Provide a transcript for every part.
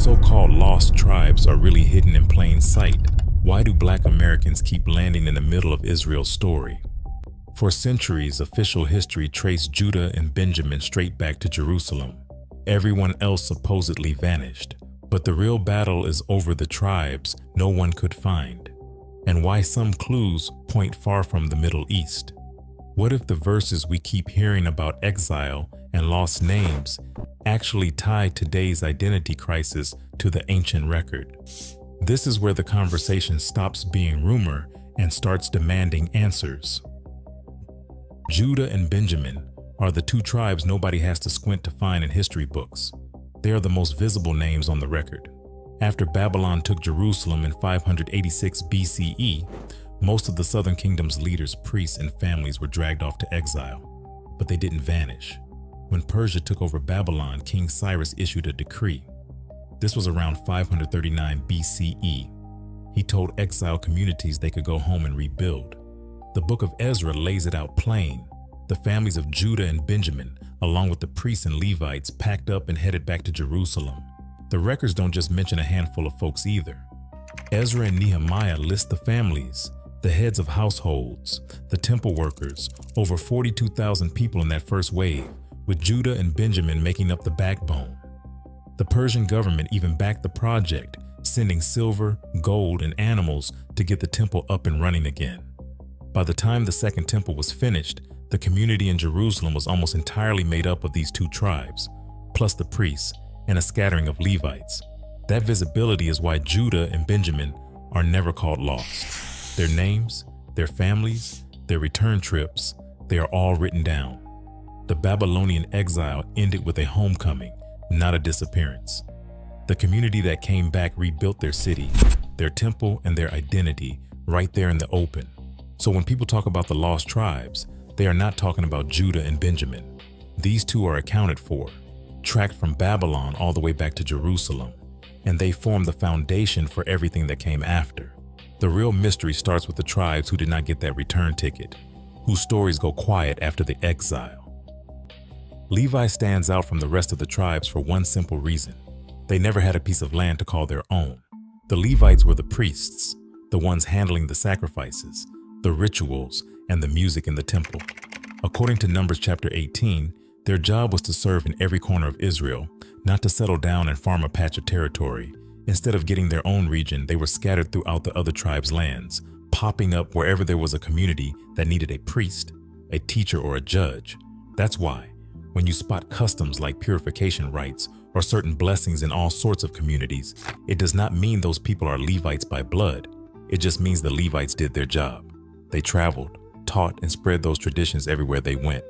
so-called lost tribes are really hidden in plain sight, why do Black Americans keep landing in the middle of Israel's story? For centuries, official history traced Judah and Benjamin straight back to Jerusalem. Everyone else supposedly vanished, but the real battle is over the tribes no one could find, and why some clues point far from the Middle East. What if the verses we keep hearing about exile and lost names actually tie today's identity crisis to the ancient record? This is where the conversation stops being rumor and starts demanding answers. Judah and Benjamin are the two tribes nobody has to squint to find in history books. They are the most visible names on the record. After Babylon took Jerusalem in 586 BCE, most of the southern kingdom's leaders, priests, and families were dragged off to exile, but they didn't vanish. When Persia took over Babylon, King Cyrus issued a decree. This was around 539 BCE. He told exiled communities they could go home and rebuild. The book of Ezra lays it out plain. The families of Judah and Benjamin, along with the priests and Levites, packed up and headed back to Jerusalem. The records don't just mention a handful of folks either. Ezra and Nehemiah list the families, the heads of households, the temple workers, over 42,000 people in that first wave, with Judah and Benjamin making up the backbone. The Persian government even backed the project, sending silver, gold, and animals to get the temple up and running again. By the time the second temple was finished, the community in Jerusalem was almost entirely made up of these two tribes, plus the priests and a scattering of Levites. That visibility is why Judah and Benjamin are never called lost. Their names, their families, their return trips, they are all written down. The Babylonian exile ended with a homecoming, not a disappearance. The community that came back rebuilt their city, their temple, and their identity right there in the open. So when people talk about the lost tribes, they are not talking about Judah and Benjamin. These two are accounted for, tracked from Babylon all the way back to Jerusalem, and they form the foundation for everything that came after. The real mystery starts with the tribes who did not get that return ticket, whose stories go quiet after the exile. Levi stands out from the rest of the tribes for one simple reason. They never had a piece of land to call their own. The Levites were the priests, the ones handling the sacrifices, the rituals, and the music in the temple. According to Numbers chapter 18, their job was to serve in every corner of Israel, not to settle down and farm a patch of territory. Instead of getting their own region, they were scattered throughout the other tribes' lands, popping up wherever there was a community that needed a priest, a teacher, or a judge. That's why, when you spot customs like purification rites or certain blessings in all sorts of communities, it does not mean those people are Levites by blood. It just means the Levites did their job. They traveled, taught, and spread those traditions everywhere they went.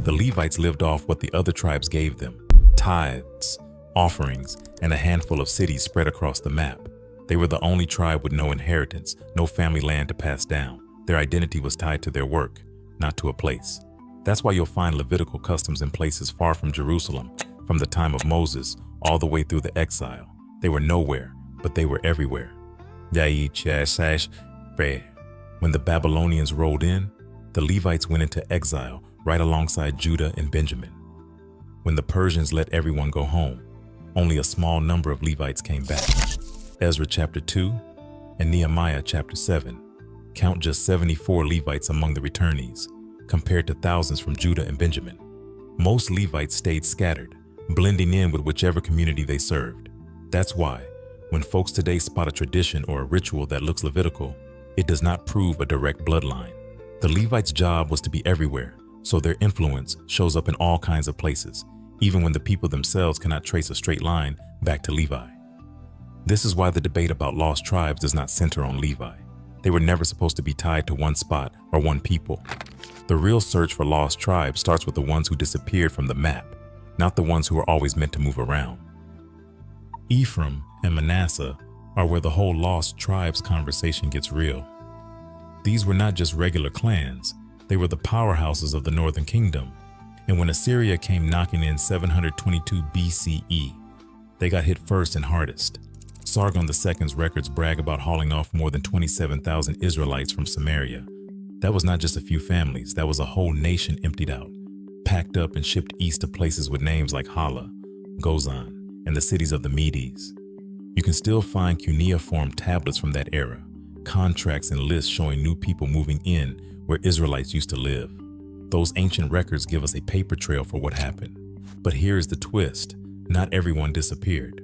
The Levites lived off what the other tribes gave them: tithes, offerings, and a handful of cities spread across the map. They were the only tribe with no inheritance, no family land to pass down. Their identity was tied to their work, not to a place. That's why you'll find Levitical customs in places far from Jerusalem, from the time of Moses all the way through the exile. They were nowhere, but they were everywhere. When the Babylonians rolled in, the Levites went into exile right alongside Judah and Benjamin. When the Persians let everyone go home, only a small number of Levites came back. Ezra chapter 2 and Nehemiah chapter 7 count just 74 Levites among the returnees, compared to thousands from Judah and Benjamin. Most Levites stayed scattered, blending in with whichever community they served. That's why, when folks today spot a tradition or a ritual that looks Levitical, it does not prove a direct bloodline. The Levites' job was to be everywhere, so their influence shows up in all kinds of places, even when the people themselves cannot trace a straight line back to Levi. This is why the debate about lost tribes does not center on Levi. They were never supposed to be tied to one spot or one people. The real search for lost tribes starts with the ones who disappeared from the map, not the ones who were always meant to move around. Ephraim and Manasseh are where the whole lost tribes conversation gets real. These were not just regular clans, they were the powerhouses of the northern kingdom. And when Assyria came knocking in 722 BCE, they got hit first and hardest. Sargon II's records brag about hauling off more than 27,000 Israelites from Samaria. That was not just a few families, that was a whole nation emptied out, packed up and shipped east to places with names like Hala, Gozan, and the cities of the Medes. You can still find cuneiform tablets from that era, contracts and lists showing new people moving in where Israelites used to live. Those ancient records give us a paper trail for what happened. But here's the twist: not everyone disappeared.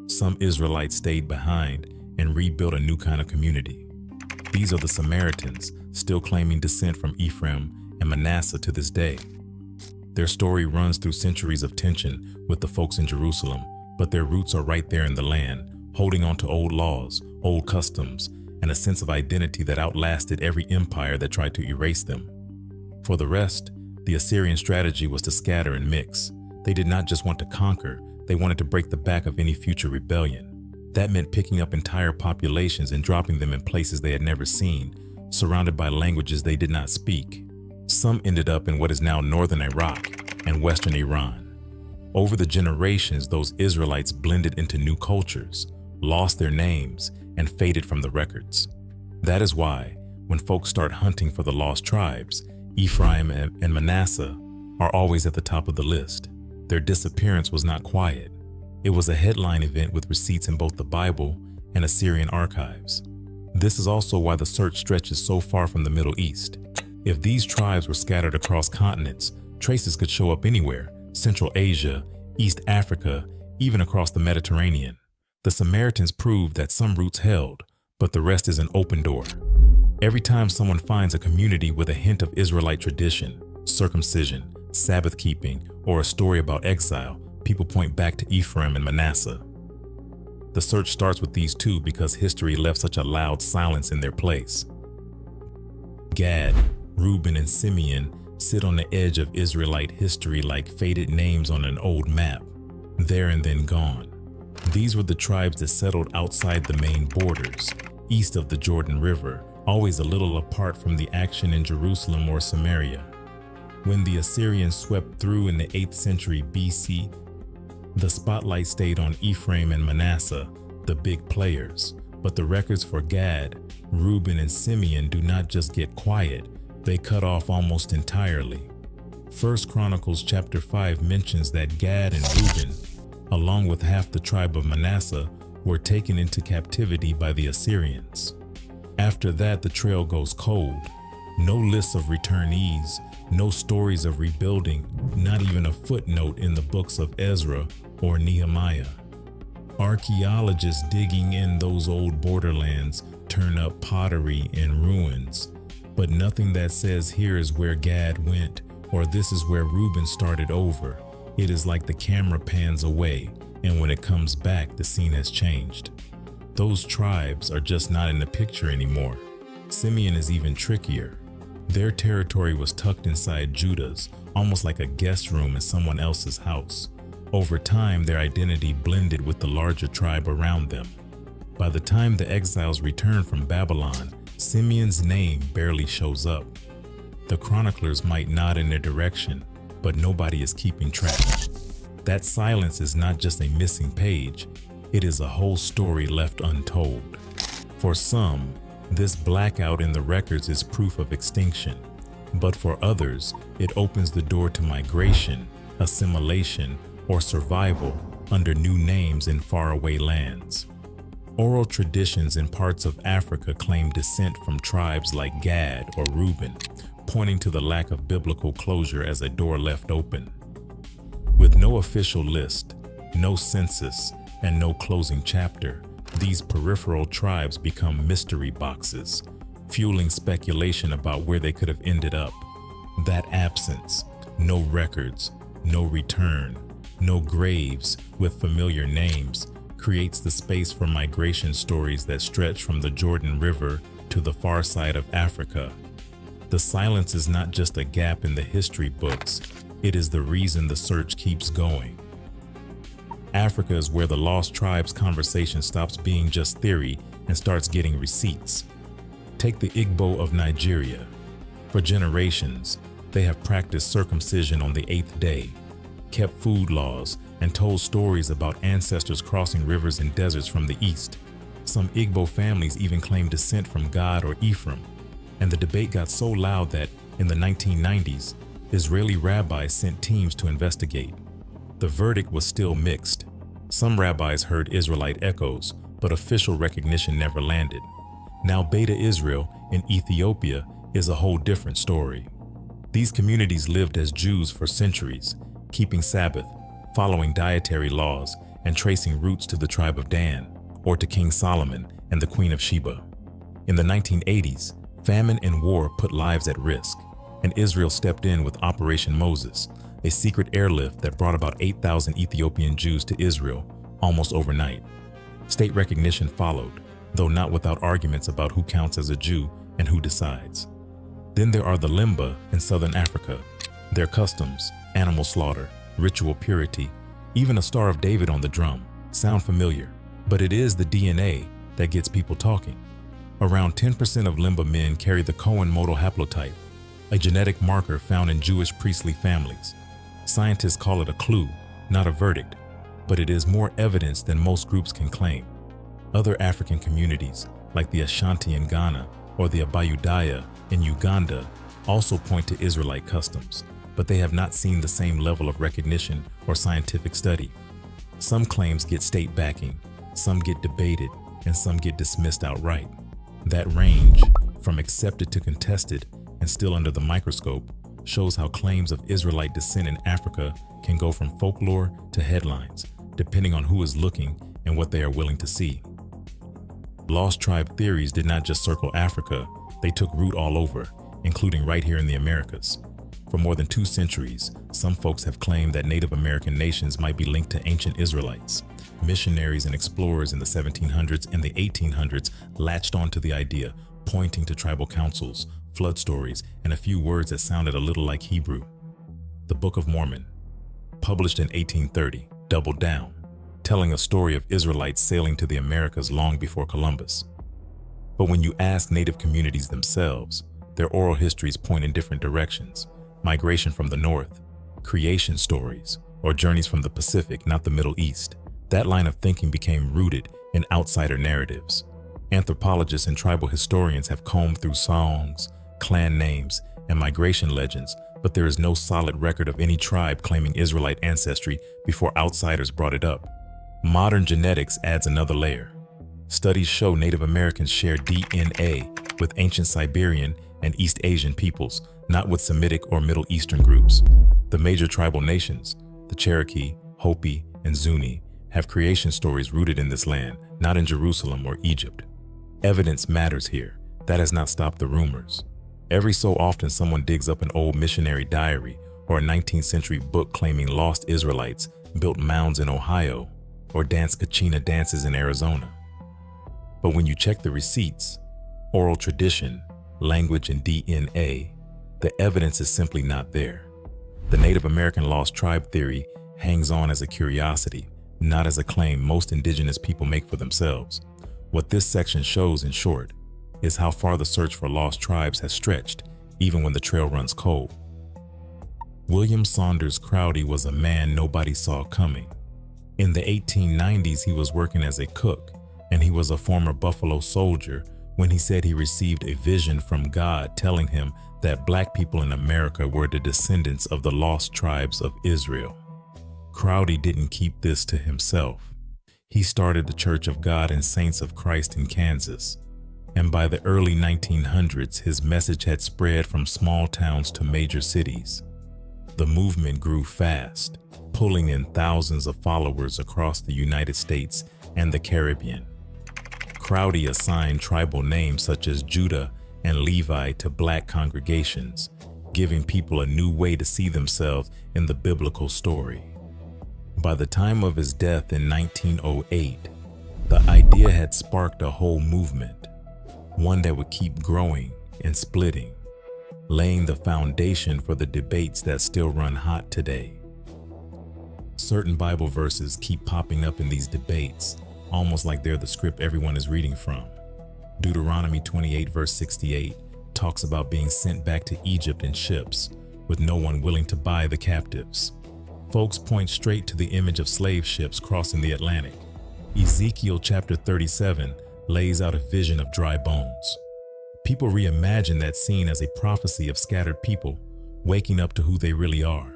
Some Israelites stayed behind and rebuilt a new kind of community. These are the Samaritans, still claiming descent from Ephraim and Manasseh to this day. Their story runs through centuries of tension with the folks in Jerusalem, but their roots are right there in the land, holding on to old laws, old customs, and a sense of identity that outlasted every empire that tried to erase them. For the rest, the Assyrian strategy was to scatter and mix. They did not just want to conquer, they wanted to break the back of any future rebellion. That meant picking up entire populations and dropping them in places they had never seen, surrounded by languages they did not speak. Some ended up in what is now northern Iraq and western Iran. Over the generations, those Israelites blended into new cultures, lost their names, and faded from the records. That is why, when folks start hunting for the lost tribes, Ephraim and Manasseh are always at the top of the list. Their disappearance was not quiet. It was a headline event with receipts in both the Bible and Assyrian archives. This is also why the search stretches so far from the Middle East. If these tribes were scattered across continents, traces could show up anywhere: Central Asia, East Africa, even across the Mediterranean. The Samaritans proved that some roots held, but the rest is an open door. Every time someone finds a community with a hint of Israelite tradition, circumcision, Sabbath keeping, or a story about exile, people point back to Ephraim and Manasseh. The search starts with these two because history left such a loud silence in their place. Gad, Reuben, and Simeon sit on the edge of Israelite history like faded names on an old map, there and then gone. These were the tribes that settled outside the main borders, east of the Jordan River, always a little apart from the action in Jerusalem or Samaria. When the Assyrians swept through in the 8th century BC, the spotlight stayed on Ephraim and Manasseh, the big players. But the records for Gad, Reuben, and Simeon do not just get quiet, they cut off almost entirely. 1 Chronicles chapter 5 mentions that Gad and Reuben, along with half the tribe of Manasseh, were taken into captivity by the Assyrians. After that, the trail goes cold. No lists of returnees, no stories of rebuilding, not even a footnote in the books of Ezra or Nehemiah. Archaeologists digging in those old borderlands turn up pottery and ruins, but nothing that says here is where Gad went or this is where Reuben started over. It is like the camera pans away, and when it comes back, the scene has changed. Those tribes are just not in the picture anymore. Simeon is even trickier. Their territory was tucked inside Judah's, almost like a guest room in someone else's house. Over time, their identity blended with the larger tribe around them. By the time the exiles return from Babylon, Simeon's name barely shows up. The chroniclers might nod in their direction, but nobody is keeping track. That silence is not just a missing page, it is a whole story left untold. For some, this blackout in the records is proof of extinction, but for others, it opens the door to migration, assimilation, or survival under new names in faraway lands. Oral traditions in parts of Africa claim descent from tribes like Gad or Reuben, pointing to the lack of biblical closure as a door left open. With no official list, no census, and no closing chapter, these peripheral tribes become mystery boxes, fueling speculation about where they could have ended up. That absence, no records, no return, no graves with familiar names, creates the space for migration stories that stretch from the Jordan River to the far side of Africa. The silence is not just a gap in the history books, it is the reason the search keeps going. Africa is where the lost tribes conversation stops being just theory and starts getting receipts. Take the Igbo of Nigeria. For generations, they have practiced circumcision on the 8th day, kept food laws, and told stories about ancestors crossing rivers and deserts from the east. Some Igbo families even claim descent from Gad or Ephraim, and the debate got so loud that, in the 1990s, Israeli rabbis sent teams to investigate. The verdict was still mixed. Some rabbis heard Israelite echoes, but official recognition never landed. Now Beta Israel in Ethiopia is a whole different story. These communities lived as Jews for centuries, keeping Sabbath, following dietary laws, and tracing roots to the tribe of Dan, or to King Solomon and the Queen of Sheba. In the 1980s, famine and war put lives at risk, and Israel stepped in with Operation Moses, a secret airlift that brought about 8,000 Ethiopian Jews to Israel almost overnight. State recognition followed, though not without arguments about who counts as a Jew and who decides. Then there are the Limba in southern Africa. Their customs, animal slaughter, ritual purity, even a Star of David on the drum, sound familiar, but it is the DNA that gets people talking. Around 10% of Limba men carry the Cohen modal haplotype, a genetic marker found in Jewish priestly families. Scientists call it a clue, not a verdict, but it is more evidence than most groups can claim. Other African communities, like the Ashanti in Ghana or the Abayudaya in Uganda, also point to Israelite customs, but they have not seen the same level of recognition or scientific study. Some claims get state backing, some get debated, and some get dismissed outright. That range, from accepted to contested and still under the microscope, shows how claims of Israelite descent in Africa can go from folklore to headlines, depending on who is looking and what they are willing to see. Lost tribe theories did not just circle Africa, they took root all over, including right here in the Americas. For more than 2 centuries, some folks have claimed that Native American nations might be linked to ancient Israelites. Missionaries and explorers in the 1700s and the 1800s latched onto the idea, pointing to tribal councils, flood stories, and a few words that sounded a little like Hebrew. The Book of Mormon, published in 1830, doubled down, telling a story of Israelites sailing to the Americas long before Columbus. But when you ask Native communities themselves, their oral histories point in different directions: migration from the north, creation stories, or journeys from the Pacific, not the Middle East. That line of thinking became rooted in outsider narratives. Anthropologists and tribal historians have combed through songs, clan names, and migration legends, but there is no solid record of any tribe claiming Israelite ancestry before outsiders brought it up. Modern genetics adds another layer. Studies show Native Americans share DNA with ancient Siberian and East Asian peoples, not with Semitic or Middle Eastern groups. The major tribal nations, the Cherokee, Hopi, and Zuni, have creation stories rooted in this land, not in Jerusalem or Egypt. Evidence matters here. That has not stopped the rumors. Every so often someone digs up an old missionary diary or a 19th century book claiming lost Israelites built mounds in Ohio or danced Kachina dances in Arizona. But when you check the receipts, oral tradition, language, and DNA, the evidence is simply not there. The Native American lost tribe theory hangs on as a curiosity, not as a claim most indigenous people make for themselves. What this section shows, in short, is how far the search for lost tribes has stretched, even when the trail runs cold. William Saunders Crowdy was a man nobody saw coming. In the 1890s, he was working as a cook, and he was a former Buffalo soldier when he said he received a vision from God telling him that black people in America were the descendants of the lost tribes of Israel. Crowdy didn't keep this to himself. He started the Church of God and Saints of Christ in Kansas, and by the early 1900s, his message had spread from small towns to major cities. The movement grew fast, pulling in thousands of followers across the United States and the Caribbean. Crowdy assigned tribal names such as Judah and Levi to black congregations, giving people a new way to see themselves in the biblical story. By the time of his death in 1908, the idea had sparked a whole movement, one that would keep growing and splitting, laying the foundation for the debates that still run hot today. Certain Bible verses keep popping up in these debates, almost like they're the script everyone is reading from. Deuteronomy 28 verse 68 talks about being sent back to Egypt in ships, with no one willing to buy the captives. Folks point straight to the image of slave ships crossing the Atlantic. Ezekiel chapter 37 lays out a vision of dry bones. People reimagine that scene as a prophecy of scattered people waking up to who they really are.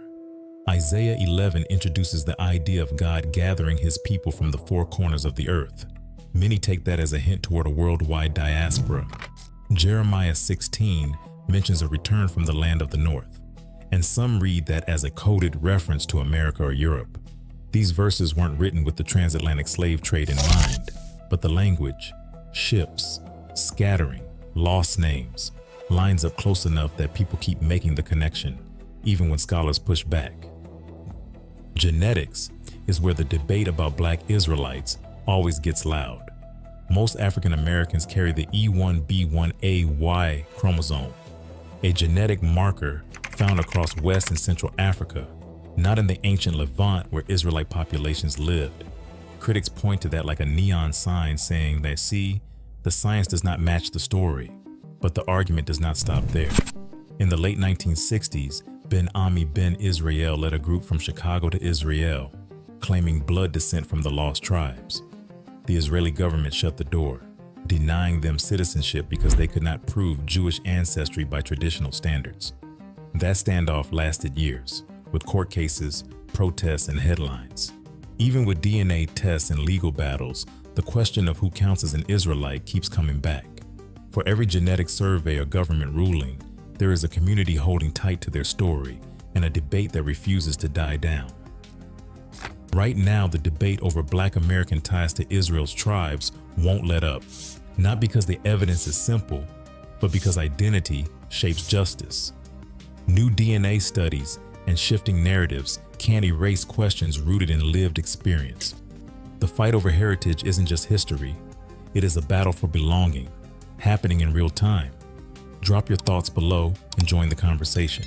Isaiah 11 introduces the idea of God gathering his people from the four corners of the earth. Many take that as a hint toward a worldwide diaspora. Jeremiah 16 mentions a return from the land of the north, and some read that as a coded reference to America or Europe. These verses weren't written with the transatlantic slave trade in mind, but the language, ships, scattering, lost names, lines up close enough that people keep making the connection, even when scholars push back. Genetics is where the debate about Black Israelites always gets loud. Most African Americans carry the E1B1AY chromosome, a genetic marker found across West and Central Africa, not in the ancient Levant where Israelite populations lived. Critics point to that like a neon sign saying that, see, the science does not match the story, but the argument does not stop there. In the late 1960s, Ben Ami Ben Israel led a group from Chicago to Israel, claiming blood descent from the lost tribes. The Israeli government shut the door, denying them citizenship because they could not prove Jewish ancestry by traditional standards. That standoff lasted years, with court cases, protests, and headlines. Even with DNA tests and legal battles, the question of who counts as an Israelite keeps coming back. For every genetic survey or government ruling, there is a community holding tight to their story and a debate that refuses to die down. Right now, the debate over Black American ties to Israel's tribes won't let up, not because the evidence is simple, but because identity shapes justice. New DNA studies and shifting narratives can't erase questions rooted in lived experience. The fight over heritage isn't just history, it is a battle for belonging, happening in real time. Drop your thoughts below and join the conversation.